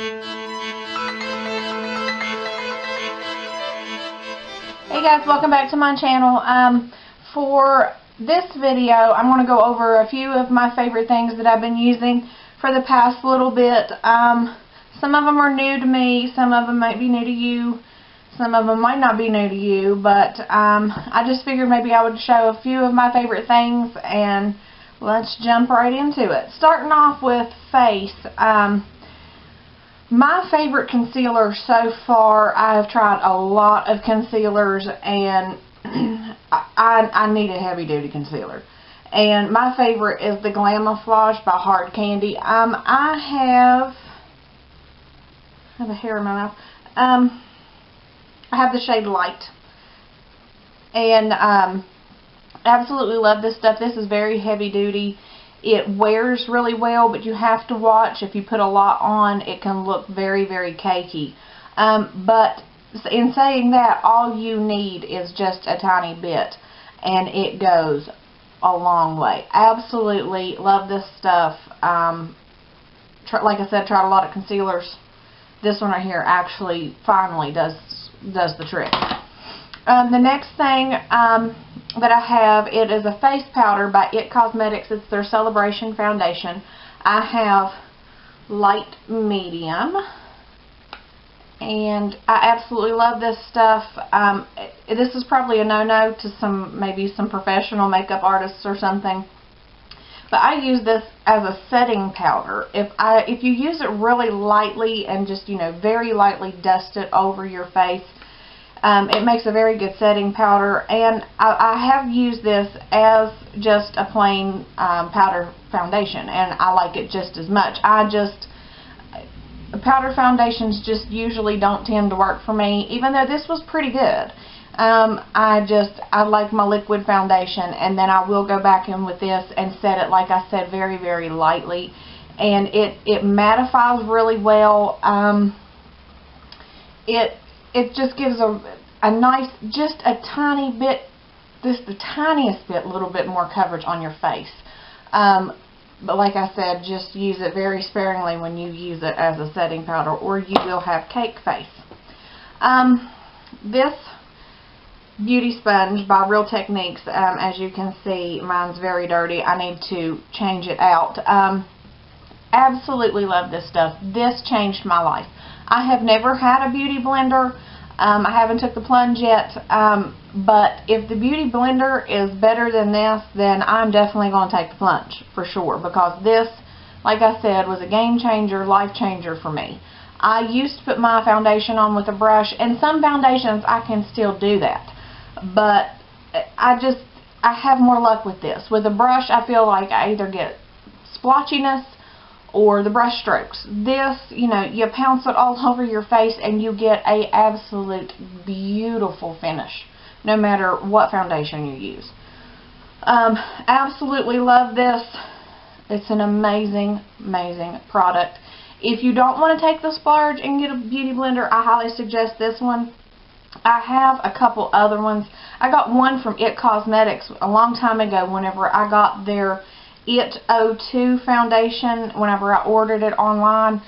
Hey guys, welcome back to my channel. For this video, I'm going to go over a few of my favorite things that I've been using for the past little bit. Some of them are new to me, some of them might be new to you, some of them might not be new to you, but I just figured maybe I would show a few of my favorite things, and let's jump right into it. Starting off with face. My favorite concealer so far, I have tried a lot of concealers, and I need a heavy duty concealer. And my favorite is the Glamouflage by Hard Candy. I have a hair in my mouth. I have the shade Light. And absolutely love this stuff. This is very heavy duty. It wears really well, but you have to watch. If you put a lot on, it can look very, very cakey. But in saying that, all you need is just a tiny bit, and it goes a long way. Absolutely love this stuff. Like I said, tried a lot of concealers. This one right here actually finally does the trick. The next thing that I have, it is a face powder by It Cosmetics. It's their Celebration Foundation. I have light medium, and I absolutely love this stuff. This is probably a no-no to maybe some professional makeup artists or something, but I use this as a setting powder. If you use it really lightly and just, very lightly dust it over your face, it makes a very good setting powder, and I have used this as just a plain powder foundation, and I like it just as much. Powder foundations just usually don't tend to work for me, even though this was pretty good. I like my liquid foundation, and then I will go back in with this and set it, like I said, very, very lightly, and it mattifies really well. It just gives a nice, just a tiny bit, just the tiniest bit, little bit more coverage on your face. But like I said, just use it very sparingly when you use it as a setting powder, or you will have cake face. This beauty sponge by Real Techniques, as you can see, mine's very dirty. I need to change it out. Absolutely love this stuff. This changed my life. I have never had a beauty blender. I haven't took the plunge yet, but if the beauty blender is better than this, then I'm definitely going to take the plunge for sure, because this, like I said, was a game changer, life changer for me. I used to put my foundation on with a brush, and some foundations I can still do that, but I have more luck with this. With a brush, I feel like I either get splotchiness or the brush strokes. This, you pounce it all over your face and you get a absolute beautiful finish, no matter what foundation you use. Absolutely love this. It's an amazing, amazing product. If you don't want to take the splurge and get a beauty blender, I highly suggest this one. I have a couple other ones. I got one from It Cosmetics a long time ago whenever I got their It 02 foundation, whenever I ordered it online.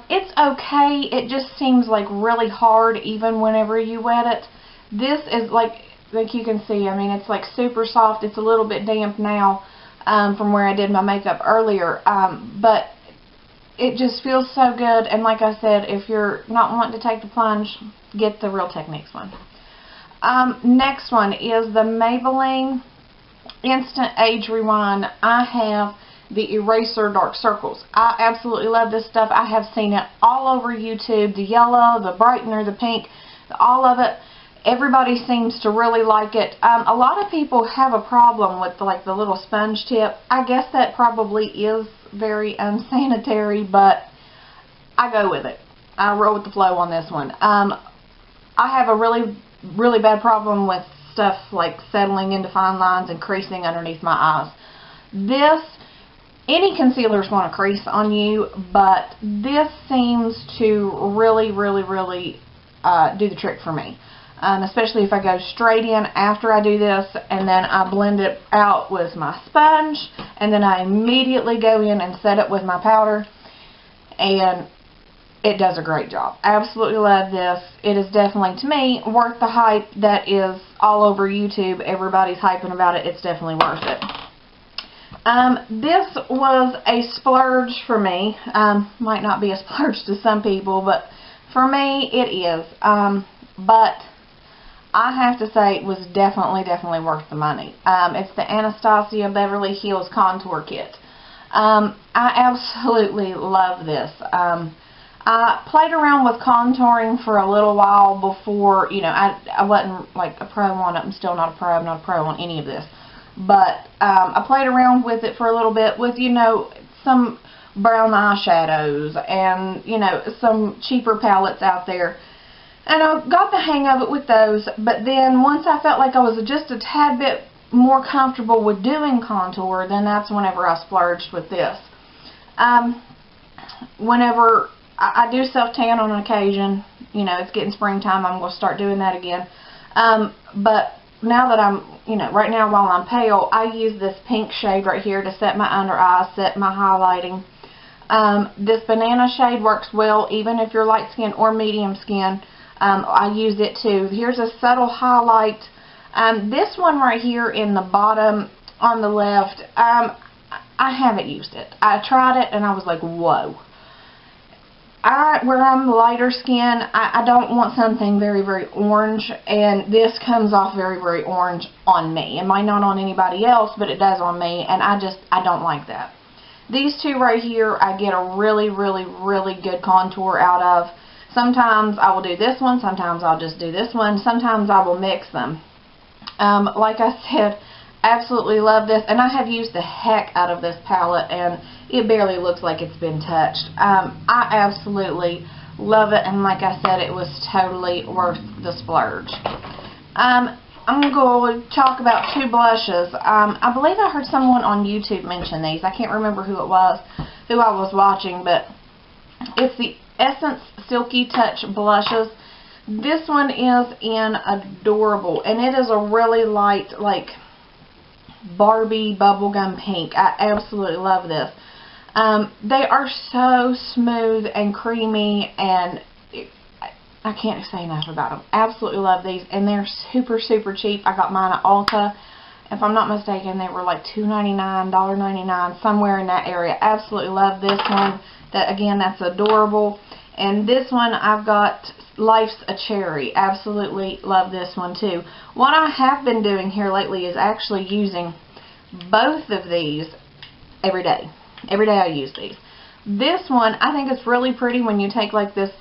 It's okay. It just seems like really hard even whenever you wet it. This is like you can see, it's like super soft. It's a little bit damp now from where I did my makeup earlier, but it just feels so good. And like I said, if you're not wanting to take the plunge, get the Real Techniques one. Next one is the Maybelline Instant Age Rewind. I have the Eraser Dark Circles. I absolutely love this stuff. I have seen it all over YouTube. The yellow, the brightener, the pink, all of it. Everybody seems to really like it. A lot of people have a problem with the little sponge tip. I guess that probably is very unsanitary, but I go with it. I roll with the flow on this one. I have a really, really bad problem with stuff like settling into fine lines and creasing underneath my eyes. Any concealer's going to crease on you, but this seems to really, really, really do the trick for me. Especially if I go straight in after I do this, and then I blend it out with my sponge, and then I immediately go in and set it with my powder, and it does a great job. Absolutely love this. It is definitely, to me, worth the hype that is all over YouTube. Everybody's hyping about it. It's definitely worth it. This was a splurge for me. Might not be a splurge to some people, but for me it is. But I have to say it was definitely worth the money. It's the Anastasia Beverly Hills Contour Kit. I absolutely love this. I played around with contouring for a little while before, you know, I wasn't like a pro on it. I'm still not a pro. I'm not a pro on any of this. But I played around with it for a little bit with, you know, some brown eyeshadows and, you know, some cheaper palettes out there. And I got the hang of it with those. But then once I felt like I was just a tad bit more comfortable with doing contour, then that's whenever I splurged with this. Whenever I do self-tan on occasion, you know, it's getting springtime, I'm going to start doing that again. But now that I'm, you know, right now while I'm pale, I use this pink shade right here to set my under eyes, set my highlighting. This banana shade works well even if you're light skin or medium skin. I use it too. Here's a subtle highlight. This one right here in the bottom on the left, I haven't used it. I tried it and I was like, whoa. Where I'm lighter skin, I don't want something very orange, and this comes off very orange on me. It might not on anybody else, but it does on me, and I don't like that. These two right here, I get a really good contour out of. Sometimes I will do this one, sometimes I'll just do this one, sometimes I will mix them. Like I said, absolutely love this, and I have used the heck out of this palette, and it barely looks like it's been touched. I absolutely love it, and like I said, it was totally worth the splurge. I'm going to talk about two blushes. I believe I heard someone on YouTube mention these. I can't remember who it was, who I was watching, but it's the Essence Silky Touch blushes. This one is in Adorable, and it is a really light, like, Barbie bubblegum pink. I absolutely love this. They are so smooth and creamy, and I can't say enough about them. Absolutely love these, and they're super cheap. I got mine at Ulta. If I'm not mistaken, they were like $2.99, $1.99, somewhere in that area. Absolutely love this one. That, again, that's Adorable. And this one I've got Life's a Cherry. Absolutely love this one too. What I have been doing here lately is actually using both of these every day. Every day I use these. This one, I think it's really pretty when you take like this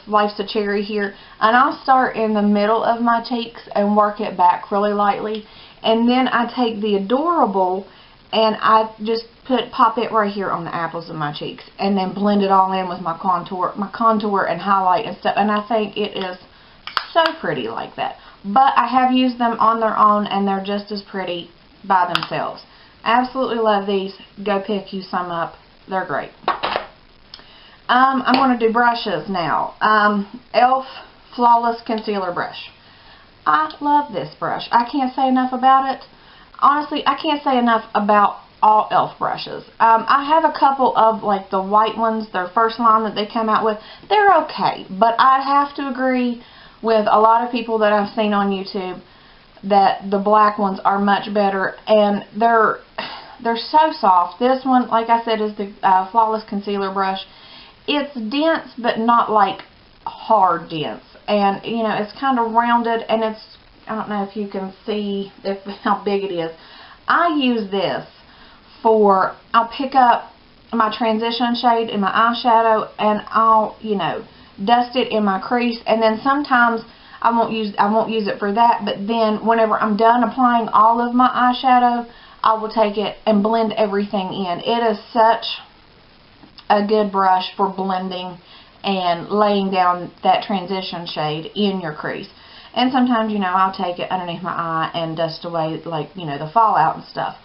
Life's a Cherry here, and I'll start in the middle of my cheeks and work it back really lightly. And then I take the Adorable and I just pop it right here on the apples of my cheeks, and then blend it all in with my contour and highlight and stuff. And I think it is so pretty like that. But I have used them on their own, and they're just as pretty by themselves. Absolutely love these. Go pick you some up. They're great. I'm going to do brushes now. e.l.f. Flawless Concealer Brush. I love this brush. I can't say enough about it. Honestly, I can't say enough about all e.l.f. brushes. I have a couple of like the white ones, their first line that they come out with. They're okay, but I have to agree with a lot of people that I've seen on YouTube that the black ones are much better, and they're so soft. This one, like I said, is the Flawless Concealer Brush. It's dense, but not like hard dense, and you know, it's kind of rounded, and it's, I don't know if you can see how big it is. I use this for, I'll pick up my transition shade in my eyeshadow, and I'll, you know, dust it in my crease, and then sometimes I won't use it for that, but then whenever I'm done applying all of my eyeshadow, I will take it and blend everything in. It is such a good brush for blending and laying down that transition shade in your crease. And sometimes, you know, I'll take it underneath my eye and dust away, like, you know, the fallout and stuff.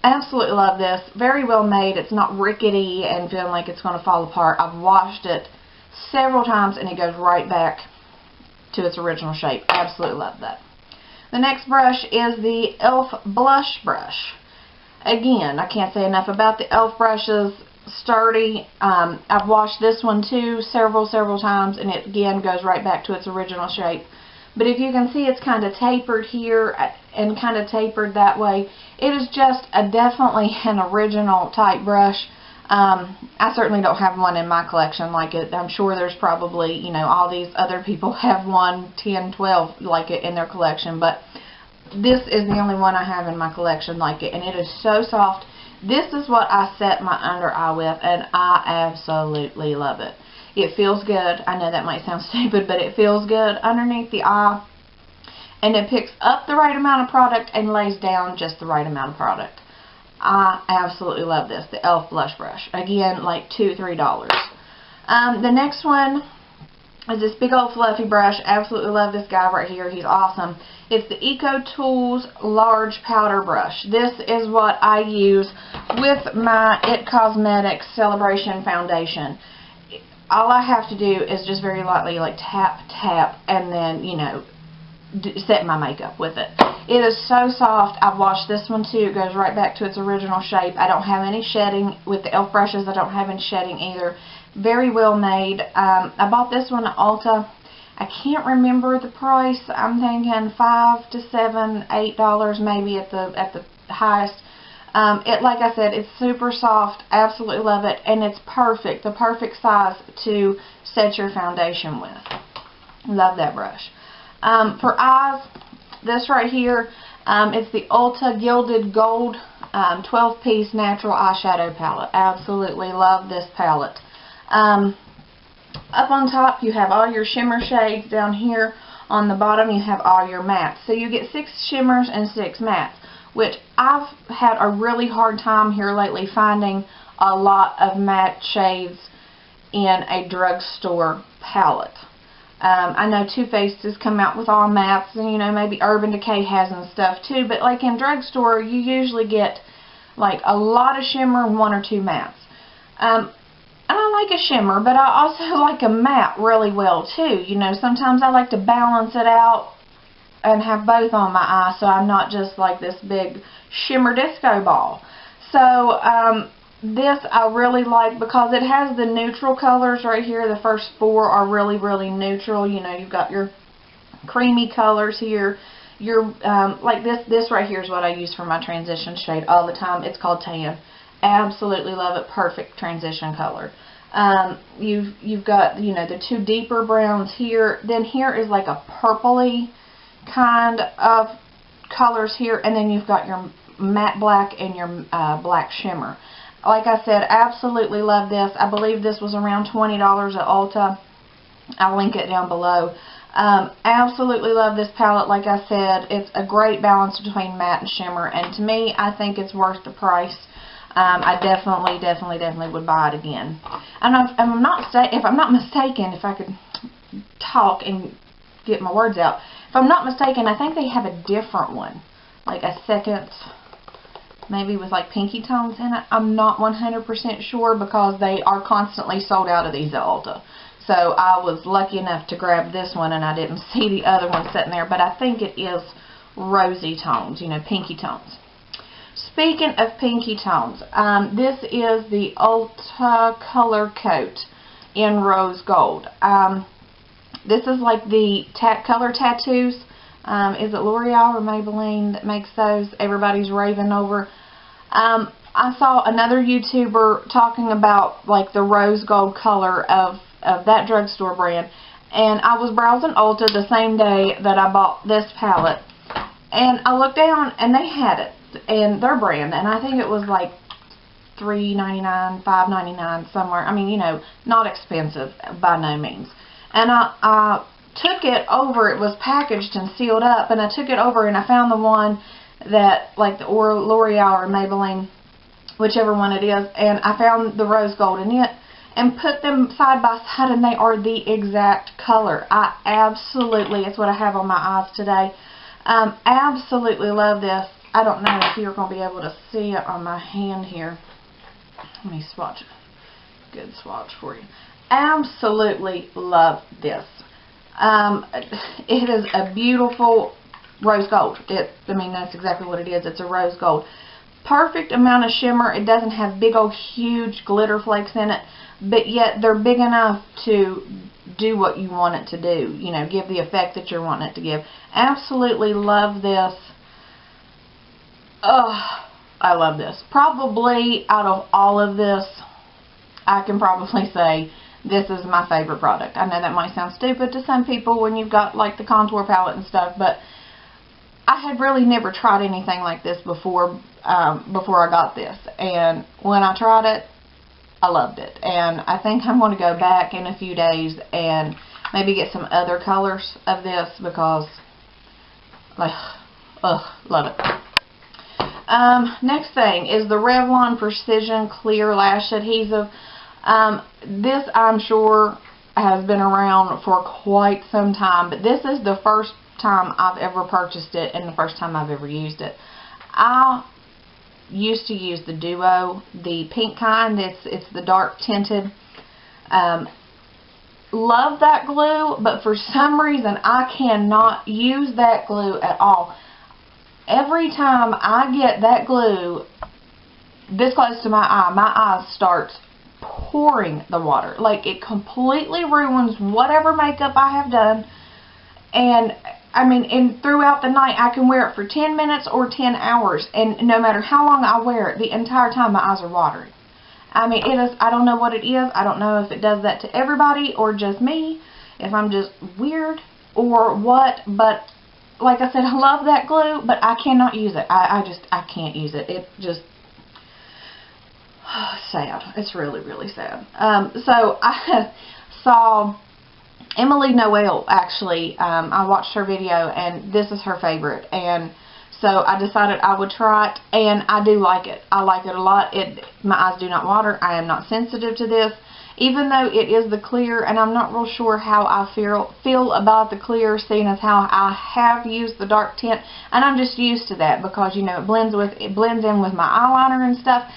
Absolutely love this. Very well made. It's not rickety and feeling like it's going to fall apart. I've washed it several times and it goes right back to its original shape. Absolutely love that. The next brush is the e.l.f. Blush Brush. Again, I can't say enough about the e.l.f. brushes. sturdy. I've washed this one too several times, and it again goes right back to its original shape. But if you can see, it's kind of tapered here and kind of tapered that way. It is just definitely an original type brush. I certainly don't have one in my collection like it. I'm sure there's probably, you know, all these other people have 1, 10, 12 like it in their collection, but this is the only one I have in my collection like it, and it is so soft. This is what I set my under eye with, and I absolutely love it. It feels good. I know that might sound stupid, but it feels good underneath the eye, and it picks up the right amount of product and lays down just the right amount of product. I absolutely love this, the e.l.f. blush brush. Again, like $2, $3. The next one is this big old fluffy brush. Absolutely love this guy right here. He's awesome. It's the Eco Tools Large Powder Brush. This is what I use with my IT Cosmetics Celebration Foundation. All I have to do is just very lightly like tap, and then, you know, set my makeup with it. It is so soft. I've washed this one too. It goes right back to its original shape. I don't have any shedding with the e.l.f. brushes. I don't have any shedding either. Very well made. I bought this one at Ulta. I can't remember the price. I'm thinking $5 to $7, $8 maybe at the highest. Like I said, it's super soft. Absolutely love it, and it's perfect. The perfect size to set your foundation with. Love that brush. For eyes, this right here, it's the Ulta Gilded Gold 12-piece natural eyeshadow palette. Absolutely love this palette. Up on top, you have all your shimmer shades. Down here on the bottom, you have all your mattes. So you get 6 shimmers and 6 mattes, which I've had a really hard time here lately finding a lot of matte shades in a drugstore palette. I know Too Faced has come out with all mattes, and, you know, maybe Urban Decay has and stuff too, but like in drugstore, you usually get like a lot of shimmer and 1 or 2 mattes. And I like a shimmer, but I also like a matte really well too. You know, sometimes I like to balance it out and have both on my eye, so I'm not just like this big shimmer disco ball. So this I really like because it has the neutral colors right here. The first 4 are really neutral. You know, you've got your creamy colors here. Your like this right here is what I use for my transition shade all the time. It's called Tan. Absolutely love it. Perfect transition color. You've got, you know, the 2 deeper browns here. Then here is like a purpley kind of colors here, and then you've got your matte black and your black shimmer. Like I said, absolutely love this. I believe this was around $20 at Ulta. I'll link it down below. Absolutely love this palette. Like I said, it's a great balance between matte and shimmer, and to me, I think it's worth the price. I definitely would buy it again. And if I'm not mistaken, if I could talk and get my words out, if I'm not mistaken, I think they have a different one, like a second, maybe with like pinky tones in it. I'm not 100% sure because they are constantly sold out of these at Ulta. So I was lucky enough to grab this one, and I didn't see the other one sitting there, but I think it is rosy tones, you know, pinky tones. Speaking of pinky tones, this is the Ulta Color Coat in Rose Gold. This is like the color tattoos. Is it L'Oreal or Maybelline that makes those? Everybody's raving over. I saw another YouTuber talking about like the rose gold color of that drugstore brand, and I was browsing Ulta the same day that I bought this palette, and I looked down and they had it in their brand, and I think it was like $3.99, $5.99 somewhere. I mean, you know, not expensive by no means. And I took it over. It was packaged and sealed up, and I took it over and I found the one that, like the L'Oreal or Maybelline, whichever one it is, and I found the rose gold in it and put them side by side, and they are the exact color. It's what I have on my eyes today. Absolutely love this. I don't know if you're going to be able to see it on my hand here. Let me swatch it. Good swatch for you. Absolutely love this. It is a beautiful rose gold. I mean, that's exactly what it is. It's a rose gold. perfect amount of shimmer. It doesn't have big old huge glitter flakes in it, but yet they're big enough to do what you want it to do, you know, give the effect that you're wanting it to give. Absolutely love this. Ugh, I love this. Probably out of all of this, I can probably say this is my favorite product. I know that might sound stupid to some people when you've got like the contour palette and stuff, but I had really never tried anything like this before I got this, and when I tried it, I loved it. And I think I'm going to go back in a few days and maybe get some other colors of this because, like, love it. Next thing is the Revlon Precision Clear Lash Adhesive. This, I'm sure, has been around for quite some time, but this is the first time I've ever purchased it and the first time I've ever used it. I used to use the Duo, the pink kind. It's the dark tinted. Love that glue, but for some reason I cannot use that glue at all. Every time I get that glue this close to my eye starts pouring the water. Like, it completely ruins whatever makeup I have done. And I mean, throughout the night, I can wear it for 10 minutes or 10 hours, and no matter how long I wear it, the entire time my eyes are watering. I mean, it is, I don't know what it is. I don't know if it does that to everybody or just me, if I'm just weird or what, but like I said, I love that glue, but I cannot use it. I can't use it. It just, sad. It's really, really sad. So I saw Emily Noel, actually. I watched her video, and this is her favorite, and so I decided I would try it, and I do like it. I like it a lot. My eyes do not water. I am not sensitive to this, even though it is the clear, and I'm not real sure how I feel about the clear, seeing as how I have used the dark tint, and I'm just used to that because, you know, it blends in with my eyeliner and stuff.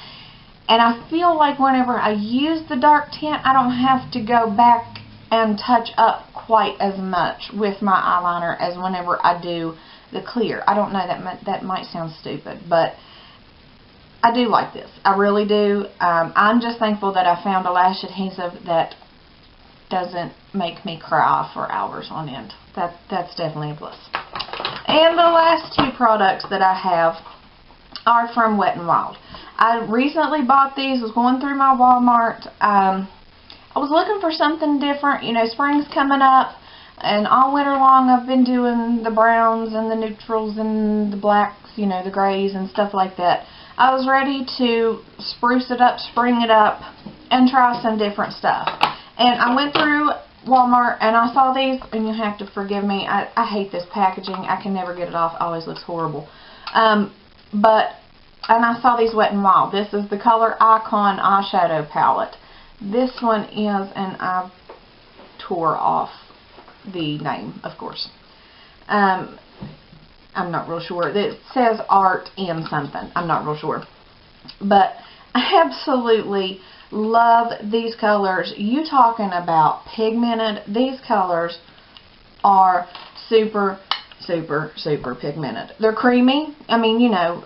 And I feel like whenever I use the dark tint, I don't have to go back and touch up quite as much with my eyeliner as whenever I do the clear. I don't know, that might sound stupid, but I do like this. I really do. I'm just thankful that I found a lash adhesive that doesn't make me cry for hours on end. That's definitely a plus. And the last two products that I have are from Wet n Wild. I recently bought these. Was going through my Walmart. I was looking for something different. You know, spring's coming up, and all winter long I've been doing the browns and the neutrals and the blacks, you know, the grays and stuff like that. I was ready to spruce it up, spring it up, and try some different stuff. And I went through Walmart and I saw these, and you have to forgive me. I hate this packaging. I can never get it off. It always looks horrible. And I saw these Wet n Wild. This is the Color Icon eyeshadow palette. This one is, and I tore off the name, of course. I'm not real sure. It says art in something. I'm not real sure. But I absolutely love these colors. You talking about pigmented. These colors are super, super, super pigmented. They're creamy. I mean, you know,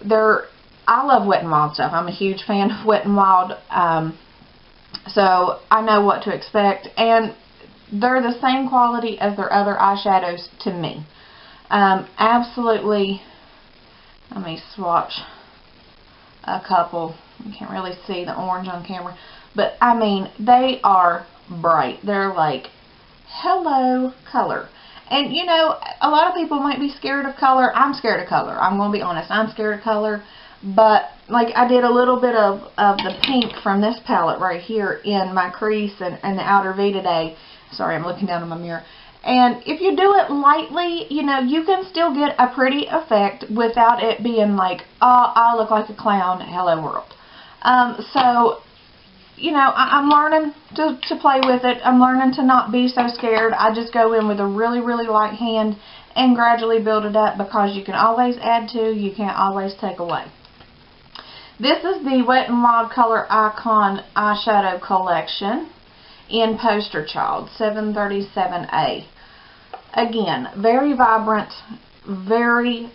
I love Wet n Wild stuff. I'm a huge fan of Wet n Wild. So I know what to expect. And they're the same quality as their other eyeshadows to me. Absolutely. Let me swatch a couple. You can't really see the orange on camera. But, I mean, they are bright. They're like, hello, color. And, you know, a lot of people might be scared of color. I'm scared of color. I'm going to be honest. I'm scared of color. But, like, I did a little bit of the pink from this palette right here in my crease and the outer V today. Sorry, I'm looking down in my mirror. And if you do it lightly, you know, you can still get a pretty effect without it being like, oh, I look like a clown, hello world. So, you know, I'm learning to play with it. I'm learning to not be so scared. I just go in with a really, really light hand and gradually build it up, because you can always add to, you can't always take away. This is the Wet n Wild Color Icon Eyeshadow Collection in Poster Child 737A. Again, very vibrant, very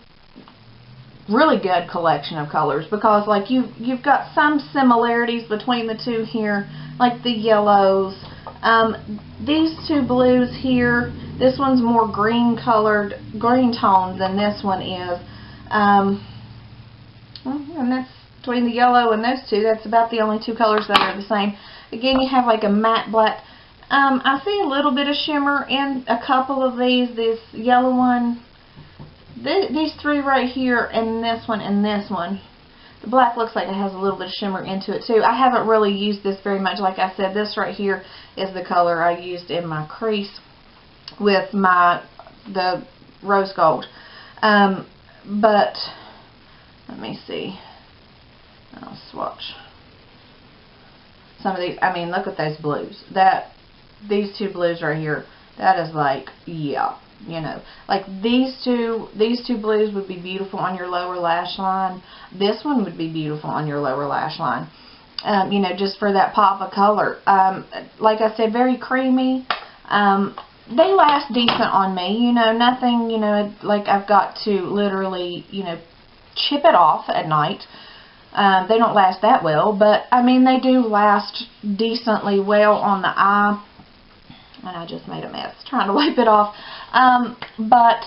really good collection of colors, because like you've got some similarities between the two here, like the yellows. These two blues here, this one's more green tones than this one is. And that's between the yellow and those two. That's about the only two colors that are the same. Again, you have like a matte black. I see a little bit of shimmer in a couple of these. This yellow one, these three right here, and this one and this one. The black looks like it has a little bit of shimmer into it too. I haven't really used this very much. Like I said, this right here is the color I used in my crease with the rose gold. But let me see. I'll swatch some of these. I mean, look at those blues. These two blues right here. That is like, yeah, you know, like these two blues would be beautiful on your lower lash line. This one would be beautiful on your lower lash line. You know, just for that pop of color. Like I said, very creamy. They last decent on me. You know, nothing, you know, like I've got to literally, you know, chip it off at night. They don't last that well, but I mean, they do last decently well on the eye. And I just made a mess trying to wipe it off. But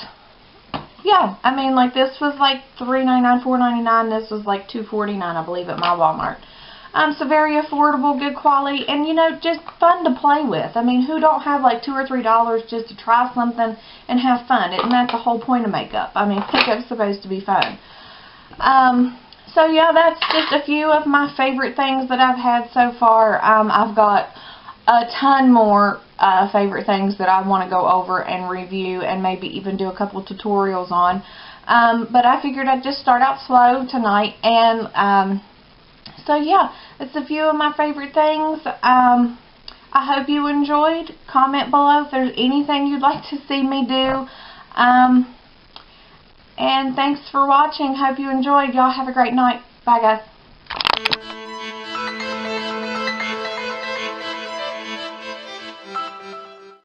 yeah, I mean, like this was like $3.99, $4.99. This was like $2.49, I believe, at my Walmart. So very affordable, good quality, and you know, just fun to play with. I mean, who don't have like $2 or $3 just to try something and have fun? Isn't that the whole point of makeup? I mean, makeup's supposed to be fun. So yeah, that's just a few of my favorite things that I've had so far. I've got a ton more favorite things that I want to go over and review, and maybe even do a couple tutorials on. But I figured I'd just start out slow tonight, and so yeah, it's a few of my favorite things. I hope you enjoyed. Comment below if there's anything you'd like to see me do. And thanks for watching. Hope you enjoyed. Y'all have a great night. Bye, guys.